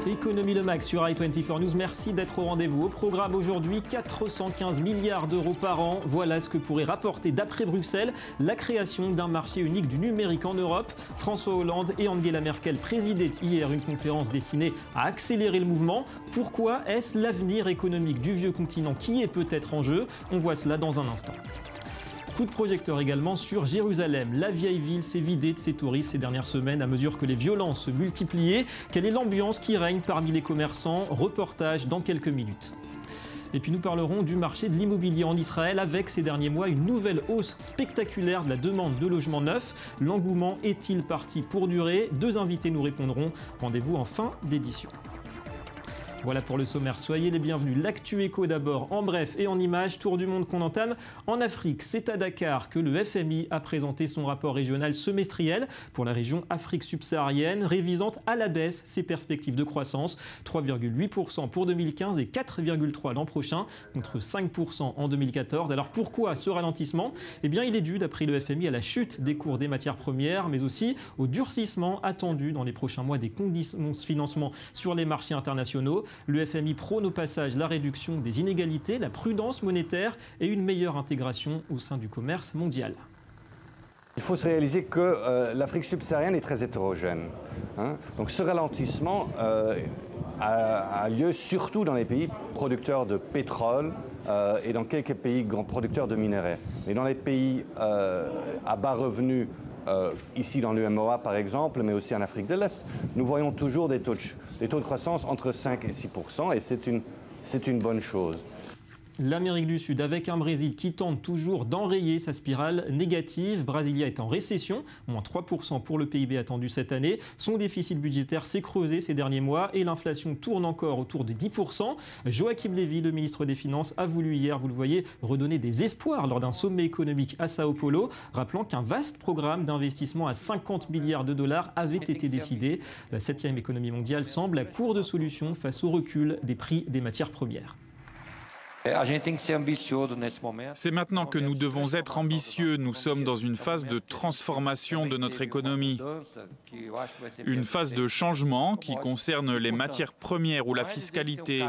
Économie le max sur i24 News, merci d'être au rendez-vous. Au programme aujourd'hui, 415 milliards d'euros par an. Voilà ce que pourrait rapporter d'après Bruxelles la création d'un marché unique du numérique en Europe. François Hollande et Angela Merkel présidaient hier une conférence destinée à accélérer le mouvement. Pourquoi est-ce l'avenir économique du vieux continent qui est peut-être en jeu? On voit cela dans un instant. Coup de projecteur également sur Jérusalem. La vieille ville s'est vidée de ses touristes ces dernières semaines à mesure que les violences se multipliaient. Quelle est l'ambiance qui règne parmi les commerçants? Reportage dans quelques minutes. Et puis nous parlerons du marché de l'immobilier en Israël avec ces derniers mois une nouvelle hausse spectaculaire de la demande de logements neufs. L'engouement est-il parti pour durer? Deux invités nous répondront. Rendez-vous en fin d'édition. Voilà pour le sommaire, soyez les bienvenus. L'actu éco d'abord, en bref et en images, tour du monde qu'on entame en Afrique. C'est à Dakar que le FMI a présenté son rapport régional semestriel pour la région Afrique subsaharienne, révisant à la baisse ses perspectives de croissance, 3,8% pour 2015 et 4,3% l'an prochain, contre 5% en 2014. Alors pourquoi ce ralentissement? Eh bien il est dû, d'après le FMI, à la chute des cours des matières premières, mais aussi au durcissement attendu dans les prochains mois des conditions de financement sur les marchés internationaux. Le FMI prône au passage la réduction des inégalités, la prudence monétaire et une meilleure intégration au sein du commerce mondial. Il faut se réaliser que l'Afrique subsaharienne est très hétérogène. Donc ce ralentissement a lieu surtout dans les pays producteurs de pétrole et dans quelques pays grands producteurs de minerais. Mais dans les pays à bas revenus, ici dans l'UMOA par exemple, mais aussi en Afrique de l'Est, nous voyons toujours des taux de croissance entre 5 et 6%, et c'est une bonne chose. L'Amérique du Sud avec un Brésil qui tente toujours d'enrayer sa spirale négative. Brasilia est en récession, moins 3% pour le PIB attendu cette année. Son déficit budgétaire s'est creusé ces derniers mois et l'inflation tourne encore autour de 10%. Joachim Levy, le ministre des Finances, a voulu hier, vous le voyez, redonner des espoirs lors d'un sommet économique à Sao Paulo, rappelant qu'un vaste programme d'investissement à 50 milliards de dollars avait été décidé. La 7e économie mondiale semble à court de solutions face au recul des prix des matières premières. C'est maintenant que nous devons être ambitieux. Nous sommes dans une phase de transformation de notre économie. Une phase de changement qui concerne les matières premières ou la fiscalité.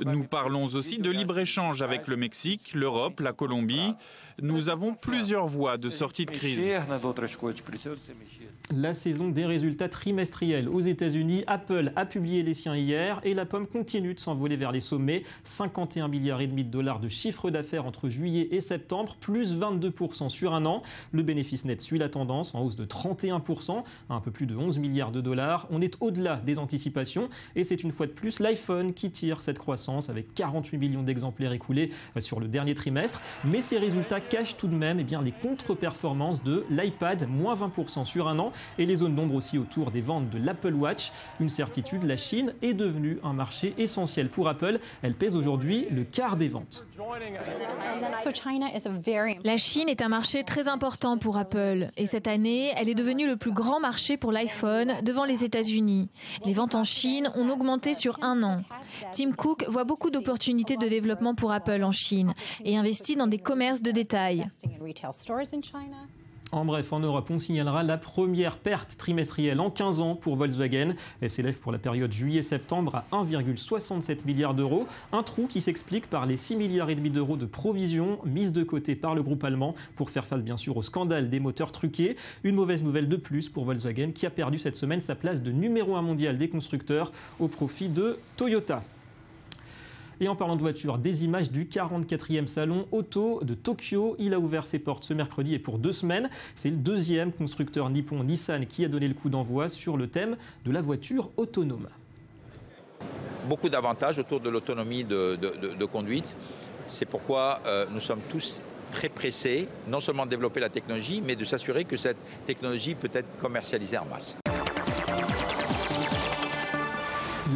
Nous parlons aussi de libre-échange avec le Mexique, l'Europe, la Colombie. Nous avons plusieurs voies de sortie de crise. La saison des résultats trimestriels aux États-Unis, Apple a publié les siens hier et la pomme continue de s'envoler vers les sommets. 51,5 milliards de dollars de chiffre d'affaires entre juillet et septembre, plus 22% sur un an. Le bénéfice net suit la tendance, en hausse de 31%, à un peu plus de 11 milliards de dollars. On est au-delà des anticipations et c'est une fois de plus l'iPhone qui tire cette croissance avec 48 millions d'exemplaires écoulés sur le dernier trimestre. Mais ces résultats cachent tout de même les contre-performances de l'iPad, moins 20% sur un an, et les zones d'ombre aussi autour des ventes de l'Apple Watch. Une certitude, la Chine est devenue un marché essentiel pour Apple. Elle pèse aujourd'hui le quart des ventes. La Chine est un marché très important pour Apple et cette année, elle est devenue le plus grand marché pour l'iPhone devant les États-Unis. Les ventes en Chine ont augmenté sur un an. Tim Cook voit beaucoup d'opportunités de développement pour Apple en Chine et investit dans des commerces de détail. En bref, en Europe, on signalera la première perte trimestrielle en 15 ans pour Volkswagen. Elle s'élève pour la période juillet-septembre à 1,67 milliard d'euros. Un trou qui s'explique par les 6,5 milliards d'euros de provisions mises de côté par le groupe allemand pour faire face bien sûr au scandale des moteurs truqués. Une mauvaise nouvelle de plus pour Volkswagen qui a perdu cette semaine sa place de numéro 1 mondial des constructeurs au profit de Toyota. Et en parlant de voitures, des images du 44e salon auto de Tokyo. Il a ouvert ses portes ce mercredi et pour 2 semaines. C'est le deuxième constructeur nippon Nissan qui a donné le coup d'envoi sur le thème de la voiture autonome. Beaucoup d'avantages autour de l'autonomie de conduite. C'est pourquoi nous sommes tous très pressés, non seulement de développer la technologie, mais de s'assurer que cette technologie peut être commercialisée en masse.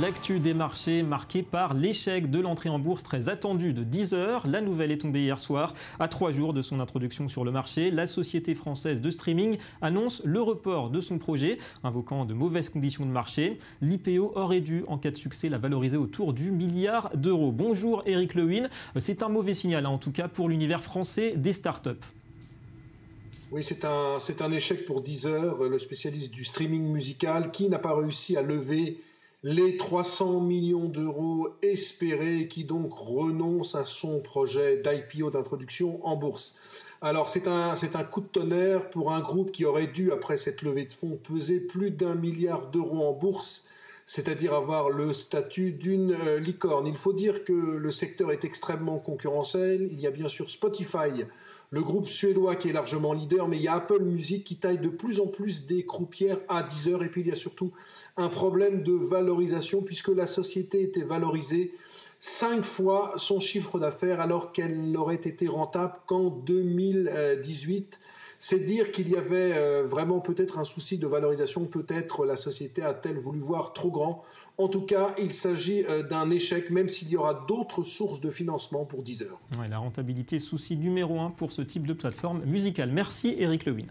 L'actu des marchés marquée par l'échec de l'entrée en bourse très attendue de Deezer. La nouvelle est tombée hier soir. À 3 jours de son introduction sur le marché, la société française de streaming annonce le report de son projet, invoquant de mauvaises conditions de marché. L'IPO aurait dû, en cas de succès, la valoriser autour du milliard d'euros. Bonjour Eric Lewin. C'est un mauvais signal, en tout cas pour l'univers français des startups. Oui, c'est un échec pour Deezer, le spécialiste du streaming musical, qui n'a pas réussi à lever les 300 millions d'euros espérés et qui donc renonce à son projet d'IPO, d'introduction en bourse. Alors c'est un coup de tonnerre pour un groupe qui aurait dû, après cette levée de fonds, peser plus d'1 milliard d'euros en bourse, c'est-à-dire avoir le statut d'une licorne. Il faut dire que le secteur est extrêmement concurrentiel. Il y a bien sûr Spotify, le groupe suédois qui est largement leader, mais il y a Apple Music qui taille de plus en plus des croupières à Deezer. Et puis il y a surtout un problème de valorisation puisque la société était valorisée 5 fois son chiffre d'affaires alors qu'elle n'aurait été rentable qu'en 2018. C'est dire qu'il y avait vraiment peut-être un souci de valorisation, peut-être la société a-t-elle voulu voir trop grand. En tout cas, il s'agit d'un échec, même s'il y aura d'autres sources de financement pour Deezer. Ouais, la rentabilité, souci numéro 1 pour ce type de plateforme musicale. Merci Eric Lewin.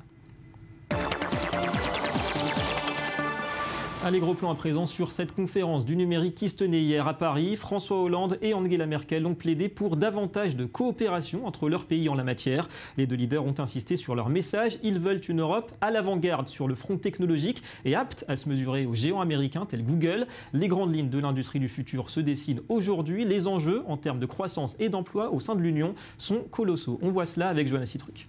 Allez, gros plan à présent sur cette conférence du numérique qui se tenait hier à Paris. François Hollande et Angela Merkel ont plaidé pour davantage de coopération entre leurs pays en la matière. Les deux leaders ont insisté sur leur message. Ils veulent une Europe à l'avant-garde sur le front technologique et apte à se mesurer aux géants américains tels Google. Les grandes lignes de l'industrie du futur se dessinent aujourd'hui. Les enjeux en termes de croissance et d'emploi au sein de l'Union sont colossaux. On voit cela avec Johanna Citruc.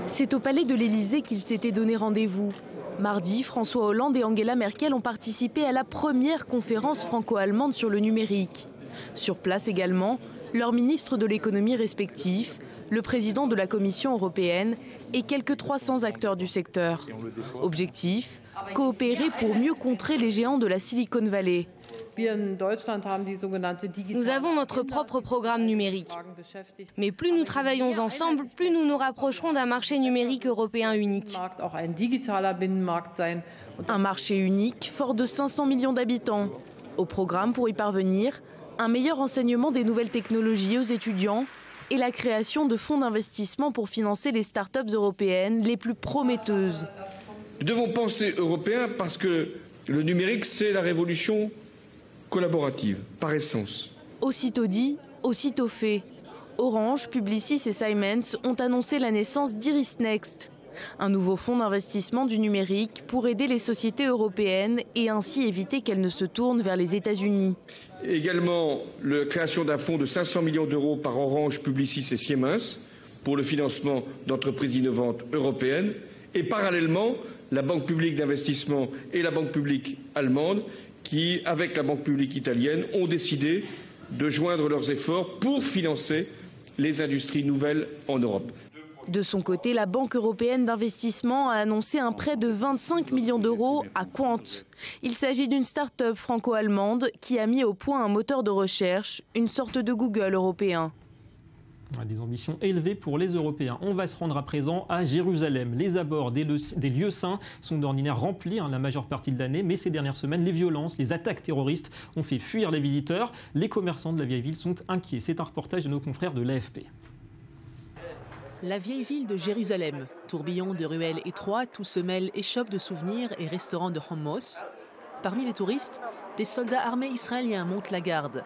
C'est au palais de l'Élysée qu'ils s'étaient donné rendez-vous. Mardi, François Hollande et Angela Merkel ont participé à la première conférence franco-allemande sur le numérique. Sur place également, leurs ministres de l'économie respectifs, le président de la Commission européenne et quelques 300 acteurs du secteur. Objectif, coopérer pour mieux contrer les géants de la Silicon Valley. Nous avons notre propre programme numérique. Mais plus nous travaillons ensemble, plus nous nous rapprocherons d'un marché numérique européen unique. Un marché unique fort de 500 millions d'habitants. Au programme pour y parvenir, un meilleur enseignement des nouvelles technologies aux étudiants et la création de fonds d'investissement pour financer les start-up européennes les plus prometteuses. Nous devons penser européen parce que le numérique, c'est la révolution collaborative, par essence. Aussitôt dit, aussitôt fait. Orange, Publicis et Siemens ont annoncé la naissance d'Iris Next, un nouveau fonds d'investissement du numérique pour aider les sociétés européennes et ainsi éviter qu'elles ne se tournent vers les États-Unis. Également, la création d'un fonds de 500 millions d'euros par Orange, Publicis et Siemens pour le financement d'entreprises innovantes européennes. Et parallèlement, la Banque publique d'investissement et la Banque publique allemande qui, avec la Banque publique italienne, ont décidé de joindre leurs efforts pour financer les industries nouvelles en Europe. De son côté, la Banque européenne d'investissement a annoncé un prêt de 25 millions d'euros à Quant. Il s'agit d'une start-up franco-allemande qui a mis au point un moteur de recherche, une sorte de Google européen. Des ambitions élevées pour les Européens. On va se rendre à présent à Jérusalem. Les abords des lieux saints sont d'ordinaire remplis la majeure partie de l'année, mais ces dernières semaines, les violences, les attaques terroristes ont fait fuir les visiteurs. Les commerçants de la vieille ville sont inquiets. C'est un reportage de nos confrères de l'AFP. La vieille ville de Jérusalem, tourbillon de ruelles étroites où se mêlent échoppes de souvenirs et restaurants de hummus. Parmi les touristes, des soldats armés israéliens montent la garde.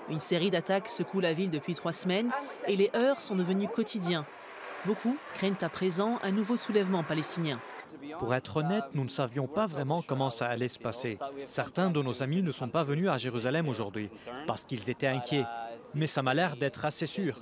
Une série d'attaques secoue la ville depuis 3 semaines et les heurts sont devenus quotidiens. Beaucoup craignent à présent un nouveau soulèvement palestinien. Pour être honnête, nous ne savions pas vraiment comment ça allait se passer. Certains de nos amis ne sont pas venus à Jérusalem aujourd'hui parce qu'ils étaient inquiets. Mais ça m'a l'air d'être assez sûr.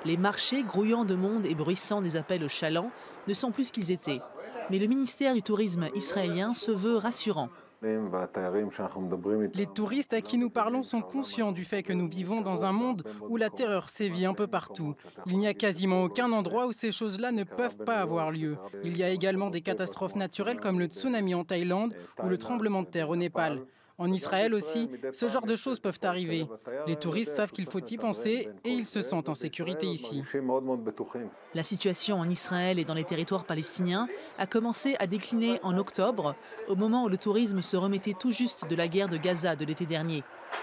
Les marchés grouillants de monde et bruissants des appels au chaland ne sont plus ce qu'ils étaient. Mais le ministère du Tourisme israélien se veut rassurant. Les touristes à qui nous parlons sont conscients du fait que nous vivons dans un monde où la terreur sévit un peu partout. Il n'y a quasiment aucun endroit où ces choses-là ne peuvent pas avoir lieu. Il y a également des catastrophes naturelles comme le tsunami en Thaïlande ou le tremblement de terre au Népal. En Israël aussi, ce genre de choses peuvent arriver. Les touristes savent qu'il faut y penser et ils se sentent en sécurité ici. La situation en Israël et dans les territoires palestiniens a commencé à décliner en octobre, au moment où le tourisme se remettait tout juste de la guerre de Gaza de l'été dernier.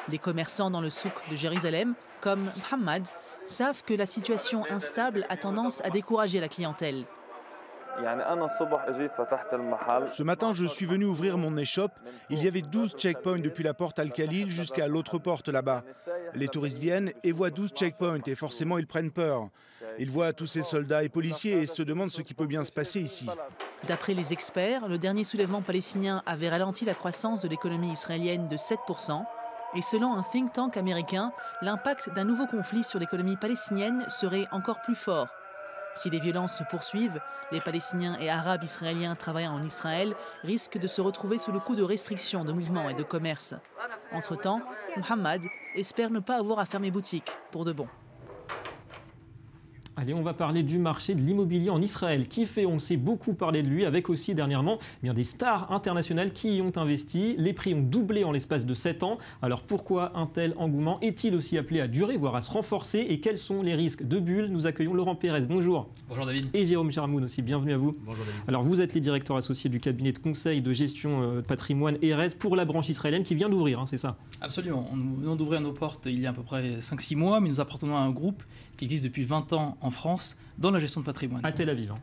Les commerçants dans le souk de Jérusalem, comme Mohamed, savent que la situation instable a tendance à décourager la clientèle. Ce matin, je suis venu ouvrir mon échoppe. Il y avait 12 checkpoints depuis la porte Al-Khalil jusqu'à l'autre porte là-bas. Les touristes viennent et voient 12 checkpoints et forcément ils prennent peur. Ils voient tous ces soldats et policiers et se demandent ce qui peut bien se passer ici. D'après les experts, le dernier soulèvement palestinien avait ralenti la croissance de l'économie israélienne de 7%. Et selon un think tank américain, l'impact d'un nouveau conflit sur l'économie palestinienne serait encore plus fort. Si les violences se poursuivent, les Palestiniens et Arabes israéliens travaillant en Israël risquent de se retrouver sous le coup de restrictions de mouvements et de commerce. Entre-temps, Mohamed espère ne pas avoir à fermer boutique pour de bon. Allez, on va parler du marché de l'immobilier en Israël qui fait, on le sait, beaucoup parler de lui, avec aussi dernièrement des stars internationales qui y ont investi. Les prix ont doublé en l'espace de 7 ans. Alors pourquoi un tel engouement est-il aussi appelé à durer, voire à se renforcer? Et quels sont les risques de bulles? Nous accueillons Laurent Pérez, bonjour. Bonjour David. Et Jérôme Jarmoun aussi, bienvenue à vous. Bonjour David. Alors vous êtes les directeurs associés du cabinet de conseil de gestion de patrimoine ERES pour la branche israélienne qui vient d'ouvrir, c'est ça? Absolument. Nous venons d'ouvrir nos portes il y a à peu près 5-6 mois, mais nous appartenons à un groupe qui existe depuis 20 ans en France dans la gestion de patrimoine. À Tel Aviv.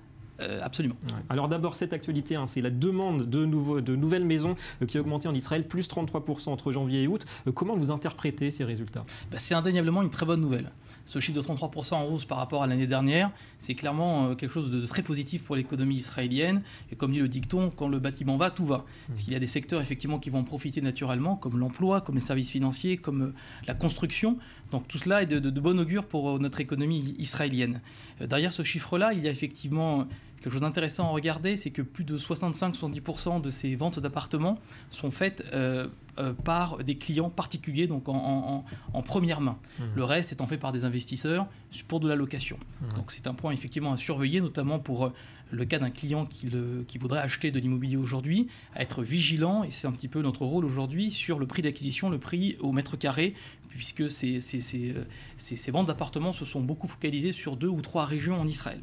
Absolument. Ouais. Alors d'abord, cette actualité, c'est la demande de nouvelles maisons qui a augmenté en Israël, plus 33% entre janvier et août. Comment vous interprétez ces résultats? C'est indéniablement une très bonne nouvelle. Ce chiffre de 33% en hausse par rapport à l'année dernière, c'est clairement quelque chose de très positif pour l'économie israélienne. Et comme dit le dicton, quand le bâtiment va, tout va. Parce qu'il y a des secteurs effectivement qui vont en profiter naturellement, comme l'emploi, comme les services financiers, comme la construction. Donc tout cela est de bon augure pour notre économie israélienne. Derrière ce chiffre-là, il y a effectivement quelque chose d'intéressant à regarder, c'est que plus de 65-70% de ces ventes d'appartements sont faites par des clients particuliers, donc en première main. Le reste étant fait par des investisseurs pour de la location. Donc c'est un point effectivement à surveiller, notamment pour le cas d'un client qui voudrait acheter de l'immobilier aujourd'hui, à être vigilant, et c'est un petit peu notre rôle aujourd'hui, sur le prix d'acquisition, le prix au mètre carré, puisque ces ventes d'appartements se sont beaucoup focalisées sur 2 ou 3 régions en Israël.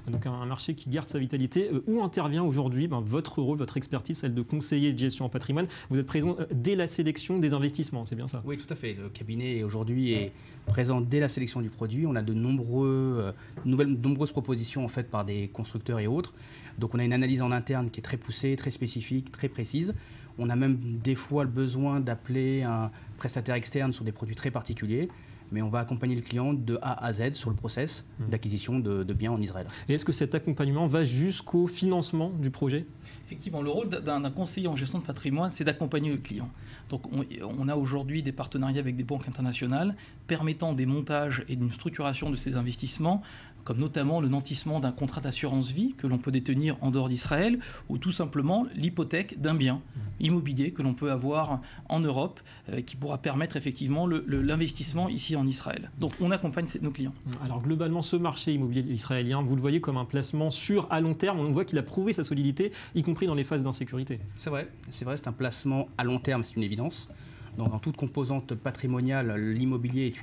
Donc un marché qui garde sa vitalité. Où intervient aujourd'hui votre rôle, votre expertise, celle de conseiller de gestion en patrimoine? Vous êtes présent dès la sélection des investissements, c'est bien ça? Oui, tout à fait. Le cabinet aujourd'hui est présent dès la sélection du produit. On a de nombreuses propositions en fait par des constructeurs et autres. Donc on a une analyse en interne qui est très poussée, très spécifique, très précise. On a même des fois le besoin d'appeler un prestataire externe sur des produits très particuliers, mais on va accompagner le client de A à Z sur le process d'acquisition de biens en Israël. Et est-ce que cet accompagnement va jusqu'au financement du projet? Effectivement, le rôle d'un conseiller en gestion de patrimoine, c'est d'accompagner le client. Donc on a aujourd'hui des partenariats avec des banques internationales permettant des montages et une structuration de ces investissements, comme notamment le nantissement d'un contrat d'assurance vie que l'on peut détenir en dehors d'Israël, ou tout simplement l'hypothèque d'un bien immobilier que l'on peut avoir en Europe, qui pourra permettre effectivement l'investissement ici en Israël. Donc on accompagne nos clients. Alors globalement, ce marché immobilier israélien, vous le voyez comme un placement sûr à long terme. On voit qu'il a prouvé sa solidité, y compris dans les phases d'insécurité. C'est vrai, c'est un placement à long terme, c'est une évidence. Donc, dans toute composante patrimoniale, l'immobilier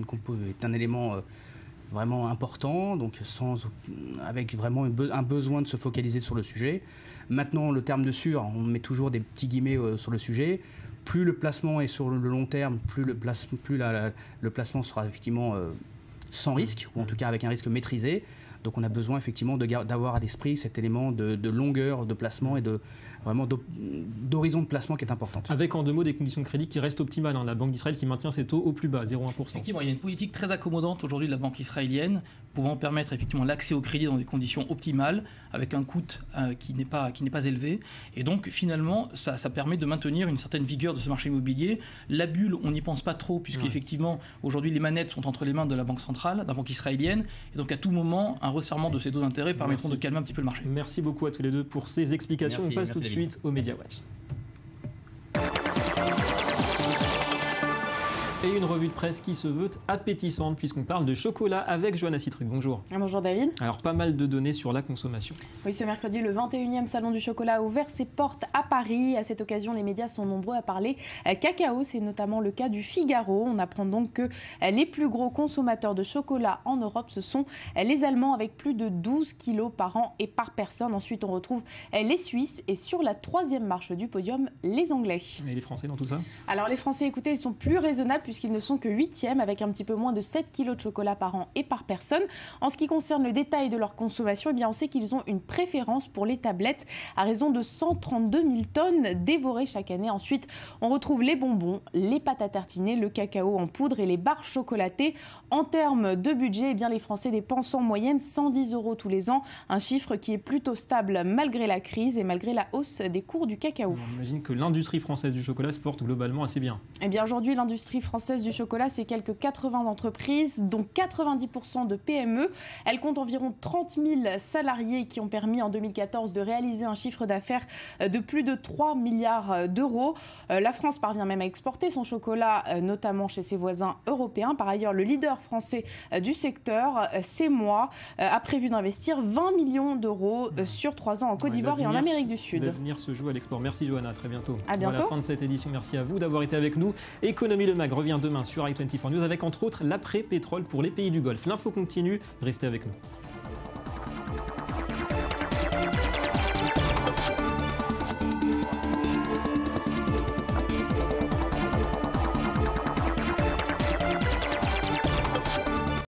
est un élément vraiment important, donc avec vraiment un besoin de se focaliser sur le sujet. Maintenant, le terme de sûr, on met toujours des petits guillemets sur le sujet. Plus le placement est sur le long terme, plus le placement sera effectivement sans risque, ou en tout cas avec un risque maîtrisé. Donc on a besoin effectivement d'avoir à l'esprit cet élément de longueur de placement et d'horizon de placement qui est importante. Avec en 2 mots des conditions de crédit qui restent optimales. La Banque d'Israël qui maintient ses taux au plus bas, 0,1%. Effectivement, il y a une politique très accommodante aujourd'hui de la Banque israélienne, pouvant permettre effectivement l'accès au crédit dans des conditions optimales, avec un coût qui n'est pas élevé. Et donc finalement, ça permet de maintenir une certaine vigueur de ce marché immobilier. La bulle, on n'y pense pas trop, puisqu'effectivement, aujourd'hui, les manettes sont entre les mains de la Banque centrale, de la Banque israélienne. Et donc à tout moment, un resserrement de ces taux d'intérêt permettront de calmer un petit peu le marché. Merci beaucoup à tous les deux pour ces explications. On passe tout de suite au Media Watch. Et une revue de presse qui se veut appétissante puisqu'on parle de chocolat avec Johanna Citruc. Bonjour. Bonjour David. Alors pas mal de données sur la consommation. Oui, ce mercredi, le 21e Salon du chocolat a ouvert ses portes à Paris. À cette occasion, les médias sont nombreux à parler cacao. C'est notamment le cas du Figaro. On apprend donc que les plus gros consommateurs de chocolat en Europe, ce sont les Allemands avec plus de 12 kilos par an et par personne. Ensuite, on retrouve les Suisses et sur la troisième marche du podium, les Anglais. Et les Français dans tout ça? Alors les Français, écoutez, ils sont plus raisonnables puisqu'ils ne sont que 8e avec un petit peu moins de 7 kilos de chocolat par an et par personne. En ce qui concerne le détail de leur consommation, eh bien, on sait qu'ils ont une préférence pour les tablettes à raison de 132 000 tonnes dévorées chaque année. Ensuite, on retrouve les bonbons, les pâtes à tartiner, le cacao en poudre et les barres chocolatées. En termes de budget, eh bien, les Français dépensent en moyenne 110 € tous les ans, un chiffre qui est plutôt stable malgré la crise et malgré la hausse des cours du cacao. On imagine que l'industrie française du chocolat se porte globalement assez bien. Eh bien, aujourd'hui, l'industrie française du chocolat, c'est quelques 80 entreprises, dont 90% de PME. Elle compte environ 30 000 salariés qui ont permis en 2014 de réaliser un chiffre d'affaires de plus de 3 milliards d'euros. La France parvient même à exporter son chocolat, notamment chez ses voisins européens. Par ailleurs, le leader français du secteur, C'est Moi, a prévu d'investir 20 millions d'euros sur 3 ans en Côte d'Ivoire et en Amérique du Sud. L'avenir se joue à l'export. Merci Johanna, à très bientôt. À bientôt. À la fin de cette édition, merci à vous d'avoir été avec nous. Économie Le Mag revient demain sur i24 News avec entre autres l'après-pétrole pour les pays du Golfe. L'info continue, restez avec nous.